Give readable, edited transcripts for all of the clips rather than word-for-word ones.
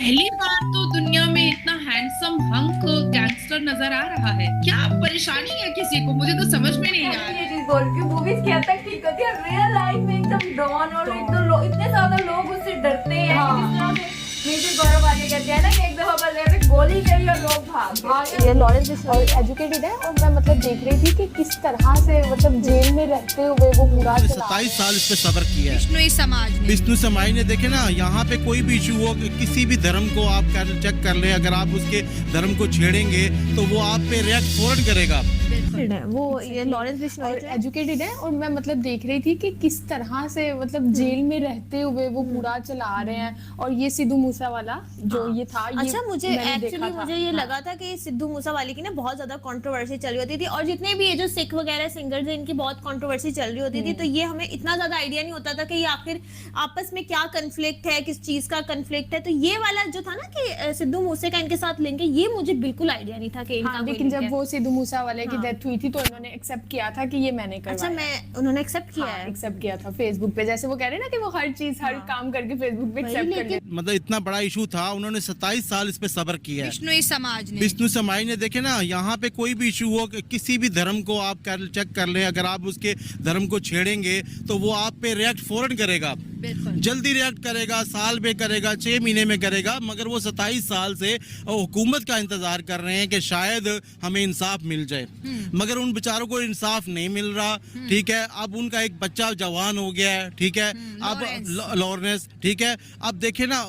पहली बार तो दुनिया में इतना हैंडसम हंक गैंगस्टर नजर आ रहा है। क्या परेशानी है किसी को, मुझे तो समझ में नहीं आ रहा। ये चीज बोल रही हूँ, मूवीज की हद तक ठीक होती है, रियल लाइफ में एकदम डॉन और एकदम इतने ज्यादा लोग उससे डरते हैं। हाँ। मेजर गौरव आगे कहते हैं ना कि एक दफा बस ऐसे गोली चली और लोग भाग। ये लॉरेंस बिश्नोई एजुकेटेड है और मैं मतलब देख रही थी कि किस तरह से मतलब जेल में रहते हुए वो पूरा 27 साल इस पे सब्र किया है विष्णु समाज ने। देखे ना, यहाँ पे कोई भी इशू हो, किसी भी धर्म को आप चेक कर ले, अगर आप उसके धर्म को छेड़ेंगे तो वो आप पे रिएक्ट फौरन करेगा। वो ये लॉरेंस बिश्नोई एजुकेटेड है और मैं मतलब देख रही थी कि किस तरह से मतलब जेल में रहते हुए वो पूरा चला रहे हैं। और ये सिद्धू मूसेवाला जो ये था, अच्छा मुझे एक्चुअली मुझे ये लगा था कि सिद्धू मूसेवाले की ना बहुत ज्यादा कंट्रोवर्सी चल रही होती थी, और जितने भी ये जो सिख वगैरह सिंगर्स हैं इनकी बहुत कंट्रोवर्सी चल रही होती थी, तो ये हमें इतना ज्यादा आइडिया नहीं होता था कि ये आखिर आपस में क्या कन्फ्लिक्ट है, किस चीज का कन्फ्लिक्ट है। तो ये वाला जो था ना कि सिद्धू मूसे का इनके साथ लिंक है, ये मुझे बिल्कुल आइडिया नहीं था कि इनका। लेकिन जब वो सिद्धू मूसेवाले की डेथ हुई थी तो इन्होंने एक्सेप्ट किया था कि ये मैंने करवाया। अच्छा, उन्होंने एक्सेप्ट किया है, एक्सेप्ट किया था फेसबुक पे, जैसे वो कह रहे हैं ना कि वो हर चीज हर काम करके फेसबुक पे एक्सेप्ट कर लेते। मतलब इतना बड़ा इशू था, उन्होंने 27 साल इस पे सब्र किया है विष्णु समाज ने। देखे ना, यहाँ पे कोई भी इशू हो, किसी भी धर्म को आप चेक कर ले, अगर आप उसके धर्म को छेड़ेंगे तो वो आप पे रिएक्ट फौरन करेगा, जल्दी रिएक्ट करेगा, साल में करेगा, 6 महीने में करेगा। मगर वो 27 साल से हुकूमत का इंतजार कर रहे हैं कि शायद हमें इंसाफ मिल जाए, मगर उन बेचारों को इंसाफ नहीं मिल रहा। ठीक है, अब उनका एक बच्चा जवान हो गया है, ठीक है, अब लॉरेंस, ठीक है। अब देखे ना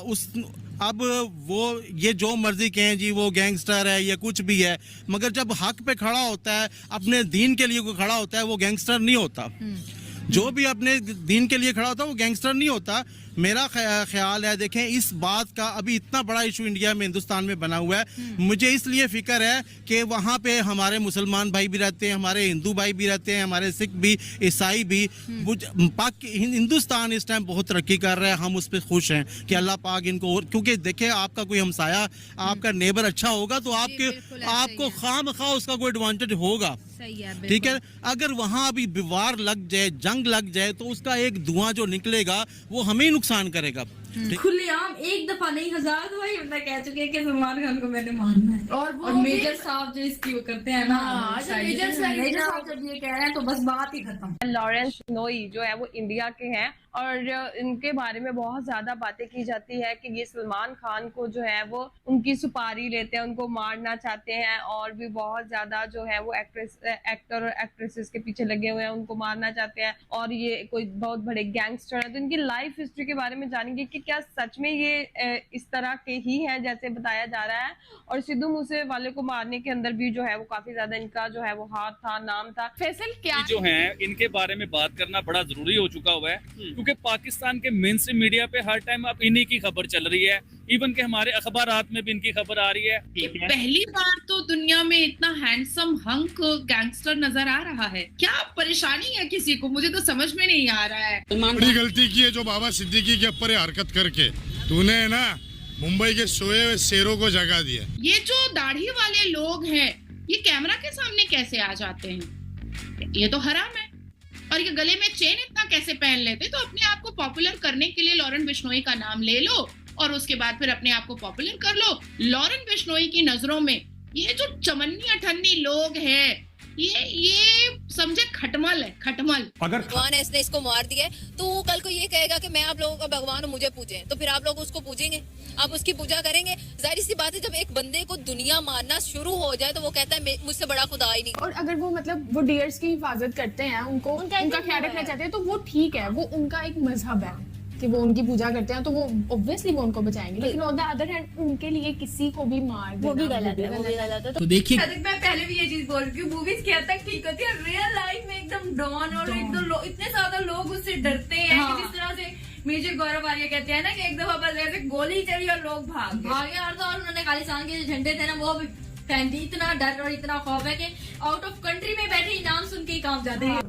अब वो ये जो मर्जी कहें जी, वो गैंगस्टर है या कुछ भी है, मगर जब हक पे खड़ा होता है, अपने दीन के लिए खड़ा होता है, वो गैंगस्टर नहीं होता। जो भी अपने दीन के लिए खड़ा होता है वो गैंगस्टर नहीं होता। मेरा ख्याल है, देखें इस बात का अभी इतना बड़ा इशू इंडिया में, हिंदुस्तान में बना हुआ है। मुझे इसलिए फिक्र है कि वहाँ पे हमारे मुसलमान भाई भी रहते हैं, हमारे हिंदू भाई भी रहते हैं, हमारे सिख भी, ईसाई भी। हिंदुस्तान इस टाइम बहुत तरक्की कर रहा है, हम उस पर खुश हैं कि अल्लाह पाक इनको, और क्योंकि देखें आपका कोई हमसाया, आपका नेबर अच्छा होगा तो आपको खामखा उसका कोई एडवांटेज होगा। ठीक है, अगर वहाँ अभी विवार लग जाए, जंग लग जाए, तो उसका एक धुआं जो निकलेगा वो हमें नुकसान करेगा। खुलेआम एक दफा नहीं 1000 दफा ये बंदा कह चुके हैं कि सलमान खान को मैंने मारना है। और मेजर साहब जो इसकी वो करते हैं ना, मेजर साहब जब ये कह रहे हैं तो बस बात ही खत्म। लॉरेंस बिश्नोई जो है वो इंडिया के हैं और इनके बारे में बहुत ज्यादा बातें की जाती है कि ये सलमान खान को जो है वो उनकी सुपारी लेते हैं, उनको मारना चाहते हैं, और भी बहुत ज्यादा जो है वो एक्टर और एक्ट्रेसेस के पीछे लगे हुए हैं, उनको मारना चाहते हैं, और ये कोई बहुत बड़े गैंगस्टर है। तो इनकी लाइफ हिस्ट्री के बारे में जानेंगे कि क्या सच में ये इस तरह के ही हैं जैसे बताया जा रहा है, और सिद्धू मूसे वाले को मारने के अंदर भी जो है वो काफी ज्यादा इनका जो है वो हाथ था, नाम था। फैसल क्या जो है इनके बारे में बात करना बड़ा जरूरी हो चुका हुआ है, क्योंकि पाकिस्तान के मेन स्ट्रीम मीडिया पे हर टाइम अब इन्हीं की खबर चल रही है, इवन के हमारे अखबारात में भी इनकी खबर आ रही है। पहली बार तो दुनिया में इतना हैंडसम हंक गैंगस्टर नजर आ रहा है। क्या परेशानी है किसी को, मुझे तो समझ में नहीं आ रहा है। बड़ी गलती की है जो बाबा सिद्दीकी के ऊपर हरकत करके तूने ना मुंबई के सोए हुए शेरों को जगा दिया। ये जो दाढ़ी वाले लोग हैं, ये कैमरा के सामने कैसे आ जाते हैं? ये तो हराम है। और ये गले में चेन इतना कैसे पहन लेते? तो अपने आप को पॉपुलर करने के लिए लॉरेंस बिश्नोई का नाम ले लो और उसके बाद फिर अपने आप को पॉपुलर कर लो। लॉरेंस बिश्नोई की नजरों में ये जो चमन्नी अठन्नी लोग हैं, ये समझे खटमल है, खटमल। अगर भगवान ऐसे इसको मार दिया तो वो कल को ये कहेगा कि मैं आप लोगों का भगवान हूँ, मुझे पूजें, तो फिर आप लोग उसको पूजेंगे, आप उसकी पूजा करेंगे। जाहिर सी बात है, जब एक बंदे को दुनिया मारना शुरू हो जाए तो वो कहता है मुझसे बड़ा खुदा ही नहीं। और अगर वो मतलब वो डियर्स की हिफाजत करते हैं, उनका ख्याल रखना चाहते हैं, तो वो ठीक है, वो उनका एक मजहब है कि वो उनकी पूजा करते हैं, तो वो ऑब्वियसली वो उनको बचाएंगे। लेकिन ऑन द अदर हैंड उनके लिए किसी को भी मार देना वो भी गलत है। तो देखिए, मैं पहले भी ये चीज बोल रही हूँ, मूवीज की हद तक ठीक होती है, रियल लाइफ में एकदम डॉन और एकदम इतने ज्यादा लोग उससे डरते हैं कि जिस तरह से मेजर गौरव आर्य कहते हैं ना कि एक दफा बस ऐसे गोली चली और लोग भागे। और उन्होंने खालिस्तान के जो झंडे थे ना वो भी इतना डर और इतना खौफ है कि आउट ऑफ कंट्री में बैठे इनाम सुन के ही काम जाते हैं।